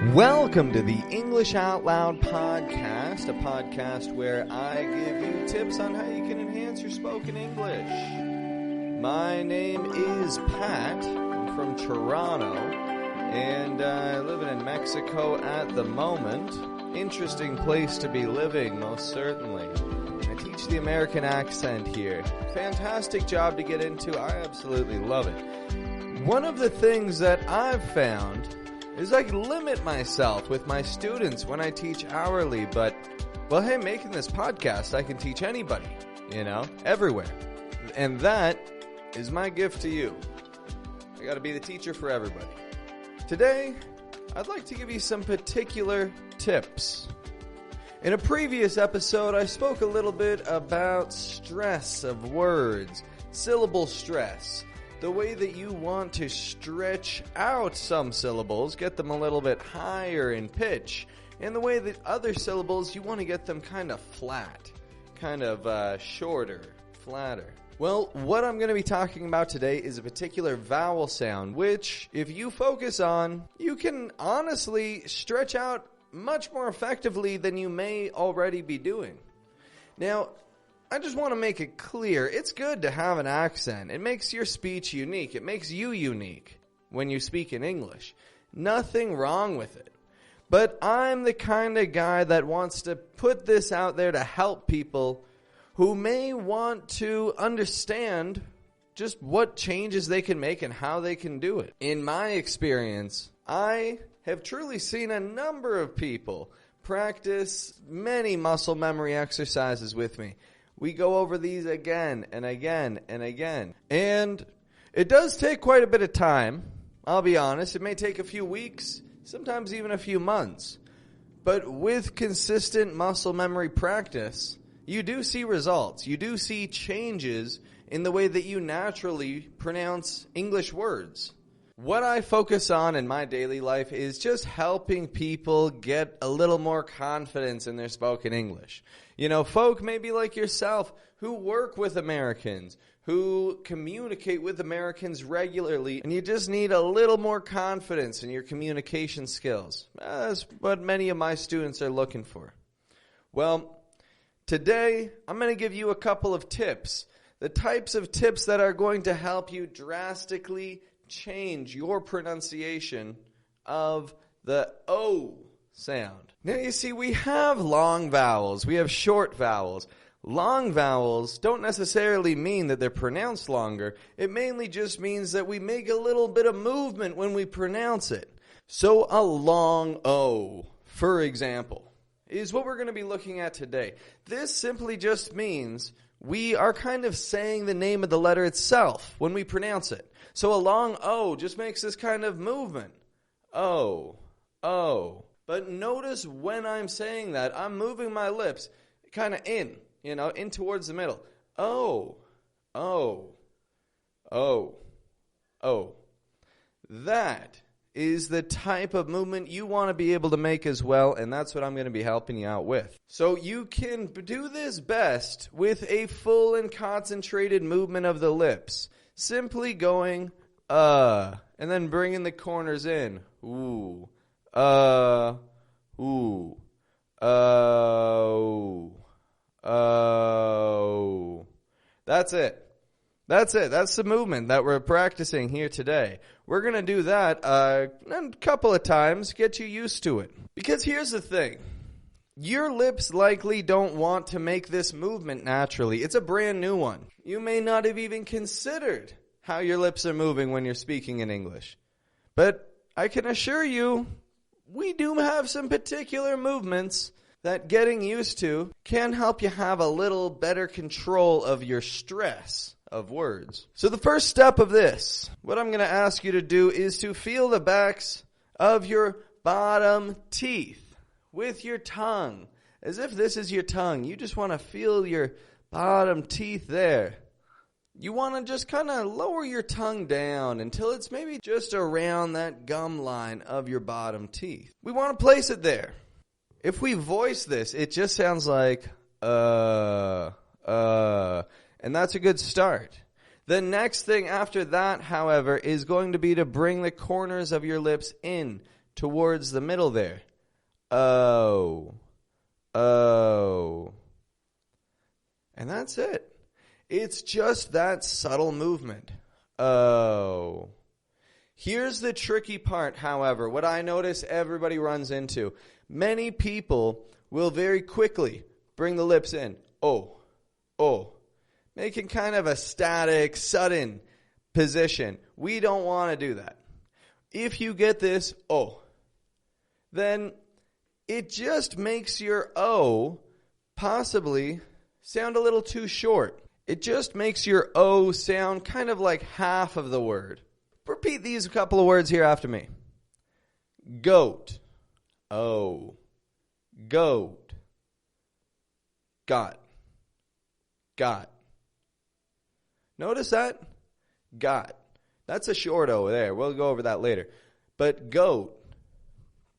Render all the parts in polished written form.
Welcome to the English Out Loud podcast, a podcast where I give you tips on how you can enhance your spoken English. My name is Pat. I'm from Toronto, and I live in Mexico at the moment. Interesting place to be living, most certainly. I teach the American accent here. Fantastic job to get into. I absolutely love it. One of the things that I've found is I can limit myself with my students when I teach hourly, but, well, hey, making this podcast, I can teach anybody, everywhere. And that is my gift to you. I gotta be the teacher for everybody. Today, I'd like to give you some particular tips. In a previous episode, I spoke a little bit about stress of words, syllable stress. The way that you want to stretch out some syllables, get them a little bit higher in pitch, and the way that other syllables, you want to get them kind of flat, kind of shorter, flatter. Well, what I'm going to be talking about today is a particular vowel sound, which, if you focus on, you can honestly stretch out much more effectively than you may already be doing. Now, I just want to make it clear, it's good to have an accent. It makes your speech unique. It makes you unique when you speak in English. Nothing wrong with it. But I'm the kind of guy that wants to put this out there to help people who may want to understand just what changes they can make and how they can do it. In my experience, I have truly seen a number of people practice many muscle memory exercises with me. We go over these again and again and again. And it does take quite a bit of time. I'll be honest. It may take a few weeks, sometimes even a few months. But with consistent muscle memory practice, you do see results. You do see changes in the way that you naturally pronounce English words. What I focus on in my daily life is just helping people get a little more confidence in their spoken English. Folk maybe like yourself who work with Americans, who communicate with Americans regularly, and you just need a little more confidence in your communication skills. That's what many of my students are looking for. Well, today I'm going to give you a couple of tips, the types of tips that are going to help you drastically change your pronunciation of the O sound. Now you see, we have long vowels, we have short vowels. Long vowels don't necessarily mean that they're pronounced longer. It mainly just means that we make a little bit of movement when we pronounce it. So a long O, for example, is what we're going to be looking at today. This simply just means we are kind of saying the name of the letter itself when we pronounce it. So a long O just makes this kind of movement. O, O. But notice when I'm saying that, I'm moving my lips kind of in towards the middle. O, O, O, O. That is the type of movement you want to be able to make as well, and that's what I'm going to be helping you out with. So you can do this best with a full and concentrated movement of the lips. Simply going, and then bringing the corners in. Ooh, ooh, oh, oh. That's it. That's it. That's the movement that we're practicing here today. We're going to do that a couple of times, get you used to it. Because here's the thing. Your lips likely don't want to make this movement naturally. It's a brand new one. You may not have even considered how your lips are moving when you're speaking in English. But I can assure you, we do have some particular movements that getting used to can help you have a little better control of your stress of words. So the first step of this, what I'm going to ask you to do is to feel the backs of your bottom teeth with your tongue, as if this is your tongue. You just want to feel your bottom teeth there. You want to just kind of lower your tongue down until it's maybe just around that gum line of your bottom teeth. We want to place it there. If we voice this, it just sounds like, and that's a good start. The next thing after that, however, is going to be to bring the corners of your lips in towards the middle there. Oh. Oh. And that's it. It's just that subtle movement. Oh. Here's the tricky part, however, what I notice everybody runs into. Many people will very quickly bring the lips in. Oh. Oh. Making kind of a static, sudden position. We don't want to do that. If you get this oh, then it just makes your O possibly sound a little too short. It just makes your O sound kind of like half of the word. Repeat these couple of words here after me. Goat. Oh. Goat. Got. Got. Notice that? Got. That's a short O there. We'll go over that later. But goat,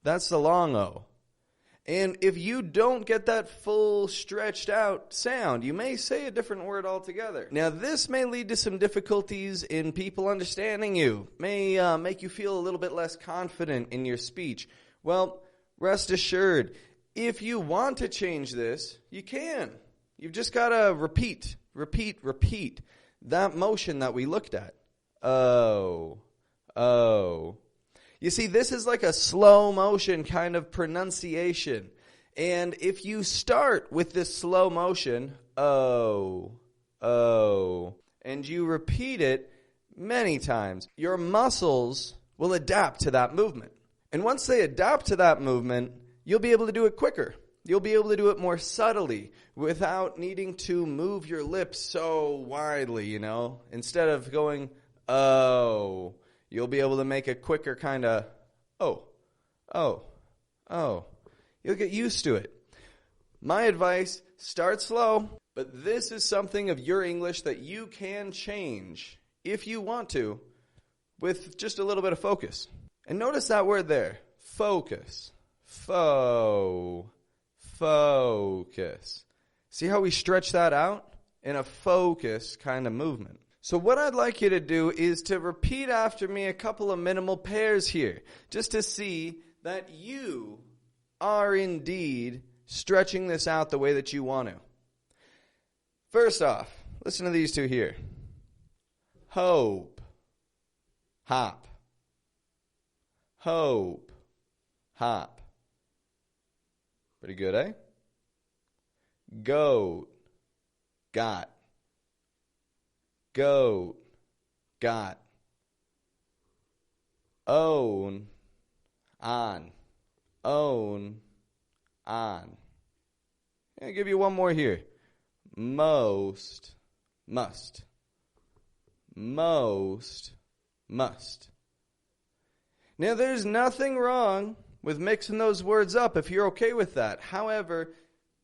that's the long O. And if you don't get that full stretched out sound, you may say a different word altogether. Now, this may lead to some difficulties in people understanding you. May make you feel a little bit less confident in your speech. Well, rest assured, if you want to change this, you can. You've just got to repeat that motion that we looked at. Oh, oh. You see, this is like a slow motion kind of pronunciation. And if you start with this slow motion, oh, oh, and you repeat it many times, your muscles will adapt to that movement. And once they adapt to that movement, you'll be able to do it quicker. You'll be able to do it more subtly without needing to move your lips so widely, you know. Instead of going, oh, you'll be able to make a quicker kind of, oh, oh, oh. You'll get used to it. My advice, start slow, but this is something of your English that you can change if you want to with just a little bit of focus. And notice that word there, focus, focus. See how we stretch that out in a focus kind of movement? So what I'd like you to do is to repeat after me a couple of minimal pairs here, just to see that you are indeed stretching this out the way that you want to. First off, listen to these two here. Hope, hop. Hope, hop. Pretty good, eh? Goat, got. Goat, got. Own, on. Own, on. I'll give you one more here. Most, must. Most, must. Now, there's nothing wrong with mixing those words up if you're okay with that. However,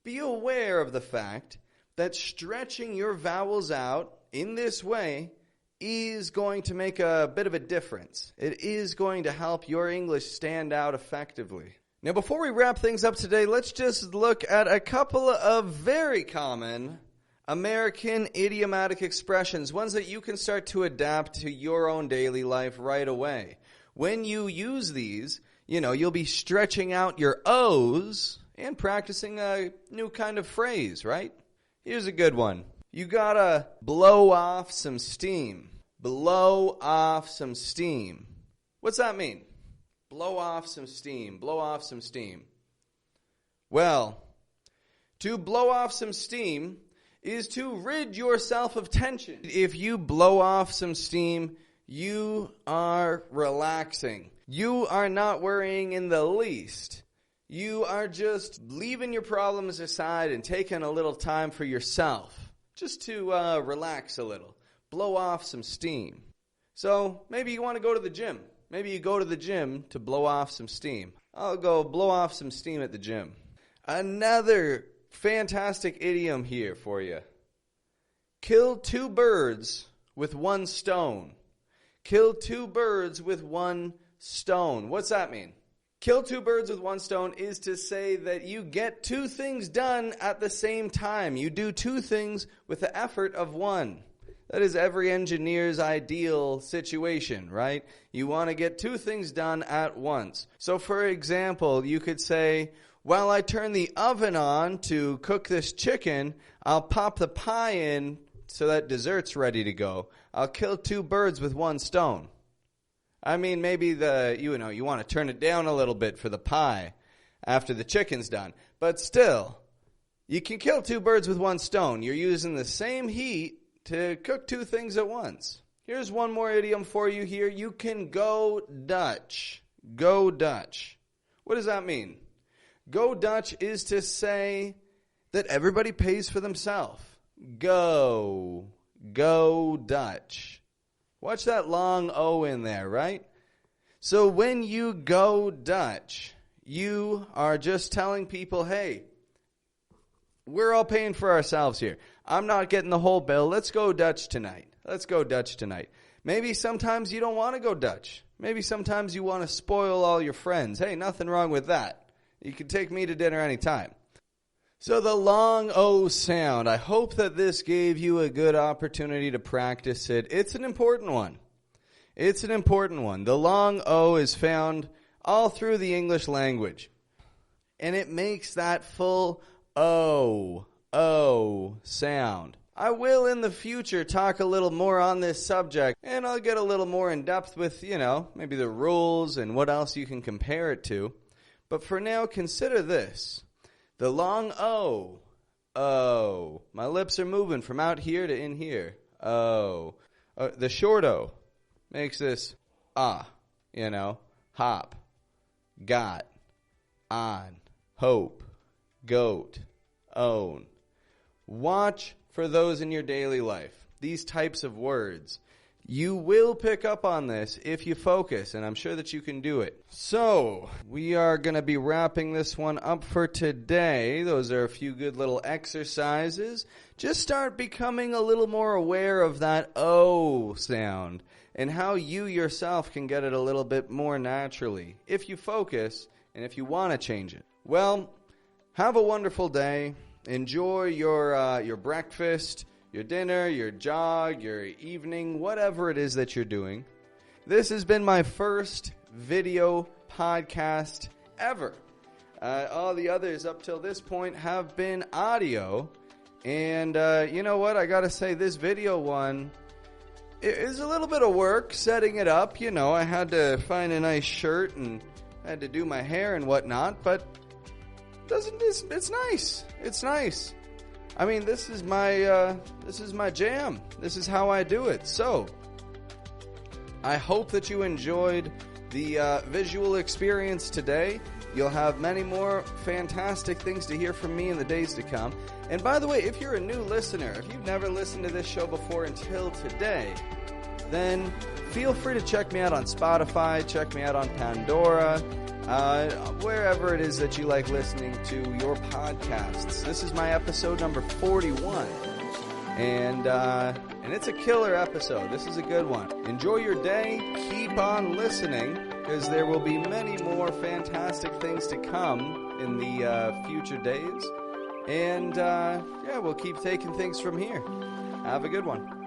be aware of the fact that stretching your vowels out in this way is going to make a bit of a difference. It is going to help your English stand out effectively. Now, before we wrap things up today, let's just look at a couple of very common American idiomatic expressions, ones that you can start to adapt to your own daily life right away. When you use these, you'll be stretching out your O's and practicing a new kind of phrase, right? Here's a good one. You gotta blow off some steam. Blow off some steam. What's that mean? Blow off some steam. Blow off some steam. Well, to blow off some steam is to rid yourself of tension. If you blow off some steam, you are relaxing. You are not worrying in the least. You are just leaving your problems aside and taking a little time for yourself, just to relax a little, blow off some steam. So maybe you want to go to the gym. Maybe you go to the gym to blow off some steam. I'll go blow off some steam at the gym. Another fantastic idiom here for you. Kill two birds with one stone. Kill two birds with one stone. What's that mean? Kill two birds with one stone is to say that you get two things done at the same time. You do two things with the effort of one. That is every engineer's ideal situation, right? You want to get two things done at once. So for example, you could say, while I turn the oven on to cook this chicken, I'll pop the pie in so that dessert's ready to go. I'll kill two birds with one stone. I mean, maybe you want to turn it down a little bit for the pie after the chicken's done. But still, you can kill two birds with one stone. You're using the same heat to cook two things at once. Here's one more idiom for you here. You can go Dutch. Go Dutch. What does that mean? Go Dutch is to say that everybody pays for themselves. Go Dutch. Watch that long O in there, right? So when you go Dutch, you are just telling people, hey, we're all paying for ourselves here. I'm not getting the whole bill. Let's go Dutch tonight. Let's go Dutch tonight. Maybe sometimes you don't want to go Dutch. Maybe sometimes you want to spoil all your friends. Hey, nothing wrong with that. You can take me to dinner anytime. So the long O sound, I hope that this gave you a good opportunity to practice it. It's an important one. It's an important one. The long O is found all through the English language. And it makes that full O sound. I will in the future talk a little more on this subject, and I'll get a little more in depth with, maybe the rules and what else you can compare it to. But for now, consider this. The long O. My lips are moving from out here to in here. The short O makes this hop, got, on, hope, goat, own. Watch for those in your daily life. These types of words. You will pick up on this if you focus, and I'm sure that you can do it. So, we are going to be wrapping this one up for today. Those are a few good little exercises. Just start becoming a little more aware of that O sound and how you yourself can get it a little bit more naturally if you focus and if you want to change it. Well, have a wonderful day. Enjoy your breakfast, your dinner, your jog, your evening, whatever it is that you're doing. This has been my first video podcast ever. All the others up till this point have been audio. And you know what? I got to say, this video one is a little bit of work setting it up. I had to find a nice shirt and had to do my hair and whatnot, but it's nice. It's nice. I mean, this is my jam. This is how I do it. So, I hope that you enjoyed the visual experience today. You'll have many more fantastic things to hear from me in the days to come. And by the way, if you're a new listener, if you've never listened to this show before until today, then feel free to check me out on Spotify, check me out on Pandora, wherever it is that you like listening to your podcasts. This is my episode number 41, and it's a killer episode. This is a good one. Enjoy your day. Keep on listening, because there will be many more fantastic things to come in the future days. And we'll keep taking things from here. Have a good one.